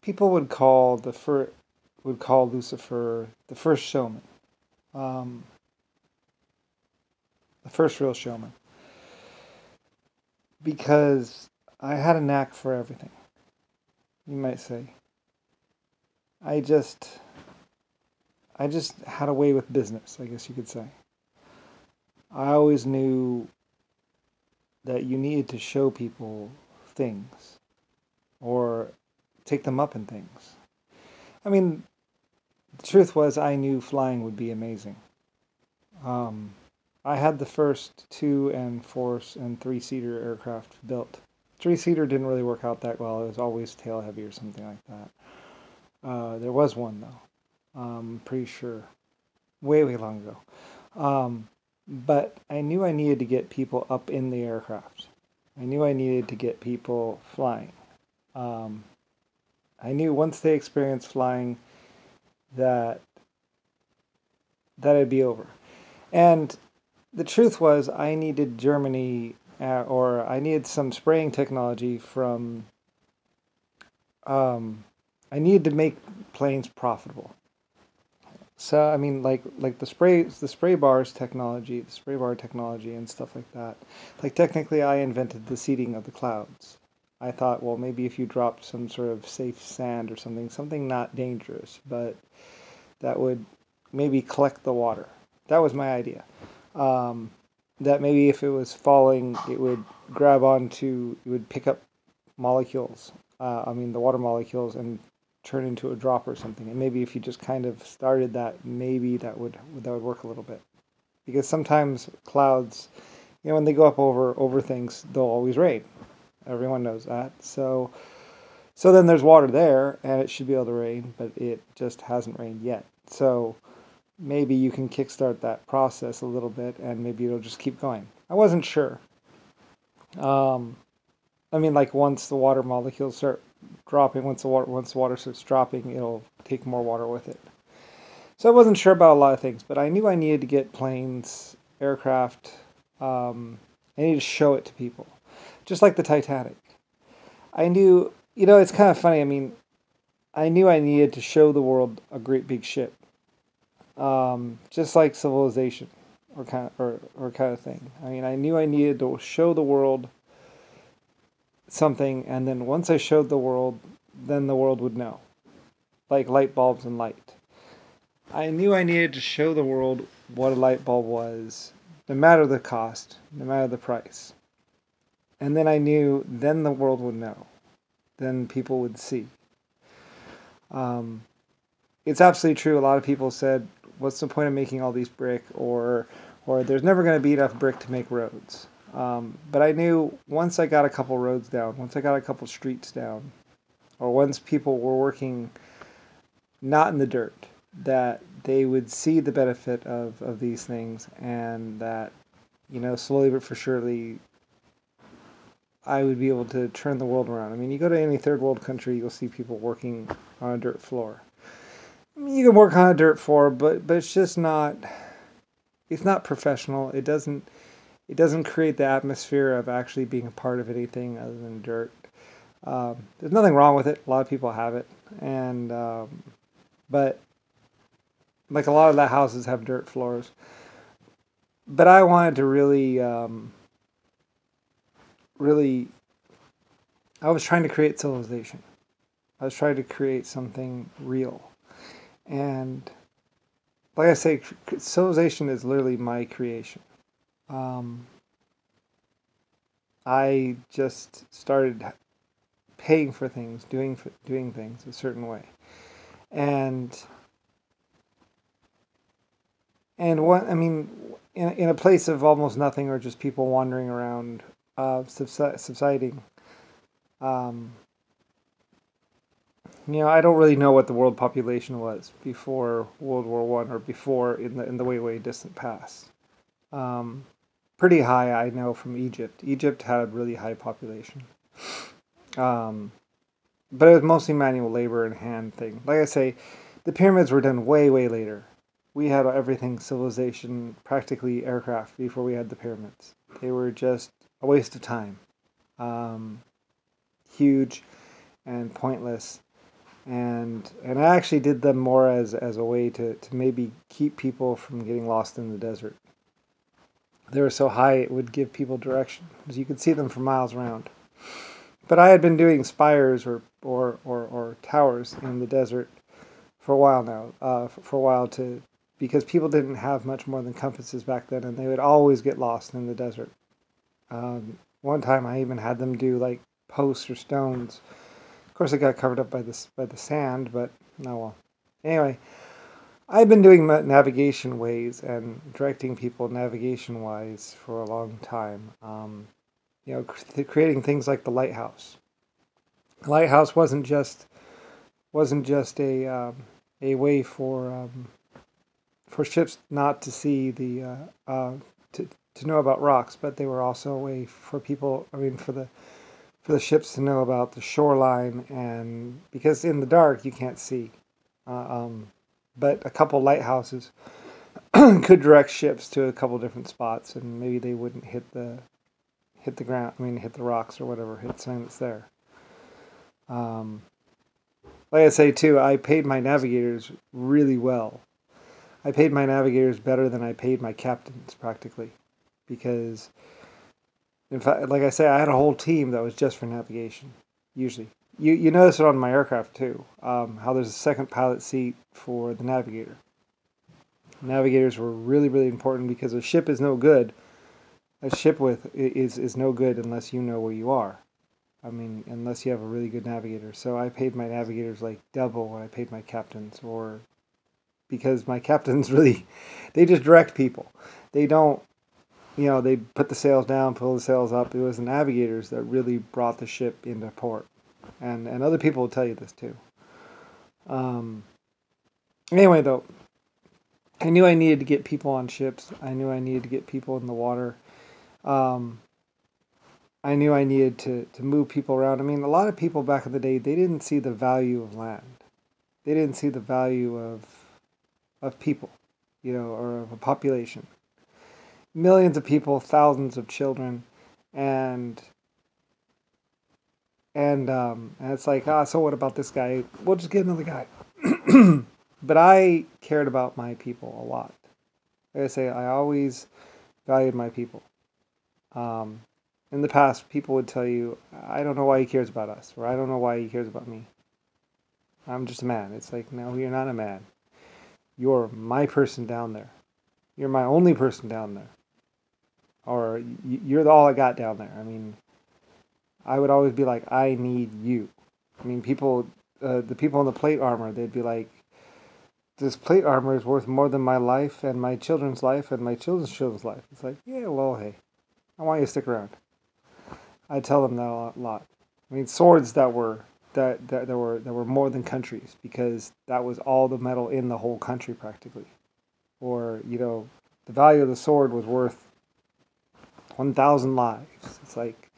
People would call Lucifer the first showman, um, the first real showman, because I had a knack for everything. You might say I just I just had a way with business, I guess you could say. I always knew that you needed to show people things or take them up in things. I mean, the truth was I knew flying would be amazing. Um, I had the first two and four and three-seater aircraft built. Three-seater didn't really work out that well. It was always tail heavy or something like that. There was one though. Pretty sure, way way long ago. But I knew I needed to get people up in the aircraft. I knew I needed to get people flying. Um, I knew once they experienced flying that it'd be over. And the truth was, I needed Germany, or I needed some spraying technology from. Um, I needed to make planes profitable. So I mean, like the spray bars technology, the spray bar technology, and stuff like that. Like technically, I invented the seeding of the clouds. I thought, well, maybe if you dropped some sort of safe sand or something not dangerous, but that would maybe collect the water. That was my idea. Um, that maybe if it was falling, it would it would pick up molecules. I mean, the water molecules and turn into a drop or something. And maybe if you just kind of started that, maybe that would work a little bit. Because sometimes clouds, when they go up over things, they'll always rain. Everyone knows that. So then there's water there, and it should be able to rain, but it just hasn't rained yet. So maybe you can kickstart that process a little bit, and maybe it'll just keep going. I wasn't sure. Um, I mean, like once the water molecules start dropping, once the water starts dropping, it'll take more water with it. So I wasn't sure about a lot of things, but I knew I needed to get planes, aircraft. I needed to show it to people, just like the Titanic. I knew, it's kind of funny. I mean, I knew I needed to show the world a great big ship, just like civilization, or kind of thing. I mean, I knew I needed to show the world something, and then once I showed the world, then the world would know, like light bulbs and light. I knew I needed to show the world what a light bulb was, no matter the cost, no matter the price. And then I knew then the world would know, then people would see. Um, it's absolutely true. A lot of people said, "What's the point of making all these brick?" or "There's never going to be enough brick to make roads." But I knew once I got a couple roads down, once I got a couple streets down, or once people were working not in the dirt, that they would see the benefit of these things, and that, slowly but for surely, I would be able to turn the world around. I mean, you go to any third world country, you'll see people working on a dirt floor. I mean, you can work on a dirt floor, but it's just not. It's not professional. It doesn't create the atmosphere of actually being a part of anything other than dirt. There's nothing wrong with it. A lot of people have it, and but like a lot of the houses have dirt floors. But I wanted to really. I was trying to create civilization. I was trying to create something real, and like I say, civilization is literally my creation. Um, I just started paying for things, doing things a certain way, and what I mean, in a place of almost nothing or just people wandering around, subsiding. Um, I don't really know what the world population was before World War One or before in the way way distant past. Um, Pretty high, I know from Egypt. Egypt had a really high population. Um, but it was mostly manual labor and hand thing. Like I say, the pyramids were done way, way later. We had everything civilization, practically aircraft before we had the pyramids. They were just a waste of time. Um, Huge and pointless. and I actually did them more as a way to maybe keep people from getting lost in the desert. They were so high it would give people direction, because you could see them for miles around. But I had been doing spires or towers in the desert for a while now, for a while, because people didn't have much more than compasses back then, and they would always get lost in the desert. One time I even had them do like posts or stones. Of course, it got covered up by the sand, but no, well. Anyway, I've been doing navigation ways and directing people navigation wise for a long time. Creating things like the lighthouse. The lighthouse wasn't just a way for ships not to see to know about rocks, but they were also a way for people. I mean, for the ships to know about the shoreline, and because in the dark you can't see. But a couple lighthouses could direct ships to a couple different spots, and maybe they wouldn't hit the ground. I mean, hit the rocks or whatever, hit something that's there. Like I say too, I paid my navigators really well. I paid my navigators better than I paid my captains, practically, because, in fact, like I say, I had a whole team that was just for navigation. Usually, you notice it on my aircraft too. How there's a second pilot seat for the navigator. Navigators were really, really important, because a ship is no good. A ship is no good unless you know where you are. I mean, unless you have a really good navigator. So I paid my navigators like double what I paid my captains, or because my captains really, they just direct people. They don't, they put the sails down, pull the sails up. It was the navigators that really brought the ship into port. And other people will tell you this too. Anyway, though, I knew I needed to get people on ships. I knew I needed to get people in the water. I knew I needed to move people around. I mean, a lot of people back in the day, they didn't see the value of land. They didn't see the value of people, or of a population. Millions of people, thousands of children, and it's like, so what about this guy? We'll just get another guy. But I cared about my people a lot. Like I say, I always valued my people. In the past, people would tell you, I don't know why he cares about us, or I don't know why he cares about me. I'm just a man. It's like, no, you're not a man. You're my person down there. You're my only person down there. Or you're all I got down there. I mean, I would always be like, I need you. I mean, the people in the plate armor, they'd be like, this plate armor is worth more than my life and my children's life and my children's children's life. It's like, yeah, well, hey, I want you to stick around. I tell them that a lot. I mean, swords that were more than countries, because that was all the metal in the whole country practically. Or, the value of the sword was worth 1,000 lives. It's like,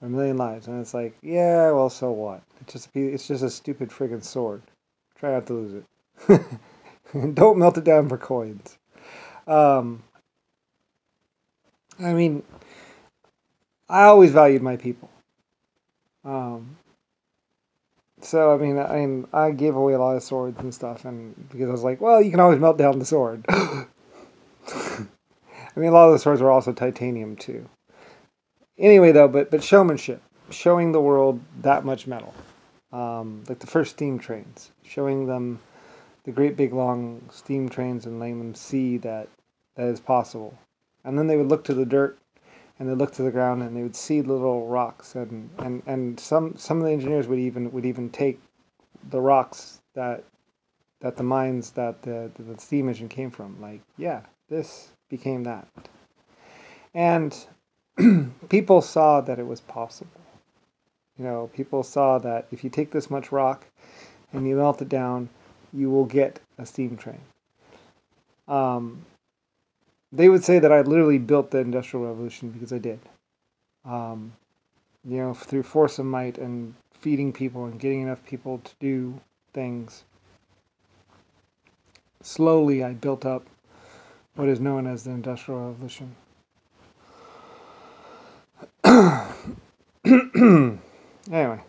or 1,000,000 lives, and it's like, yeah, well, so what? It's just a stupid friggin' sword. Try not to lose it. Don't melt it down for coins. I mean, I always valued my people. So I gave away a lot of swords and stuff, and because I was like, well, you can always melt down the sword. I mean, a lot of the swords were also titanium too. Anyway, though, but showmanship, showing the world that much metal, like the first steam trains, showing them the great big long steam trains and letting them see that is possible, and then they would look to the dirt. And they look to the ground, and they would see little rocks, and some of the engineers would even take the rocks that the mines that the steam engine came from. Like, yeah, this became that, and people saw that it was possible. People saw that if you take this much rock and you melt it down, you will get a steam train. They would say that I literally built the Industrial Revolution, because I did. Through force of might and feeding people and getting enough people to do things. Slowly, I built up what is known as the Industrial Revolution. Anyway,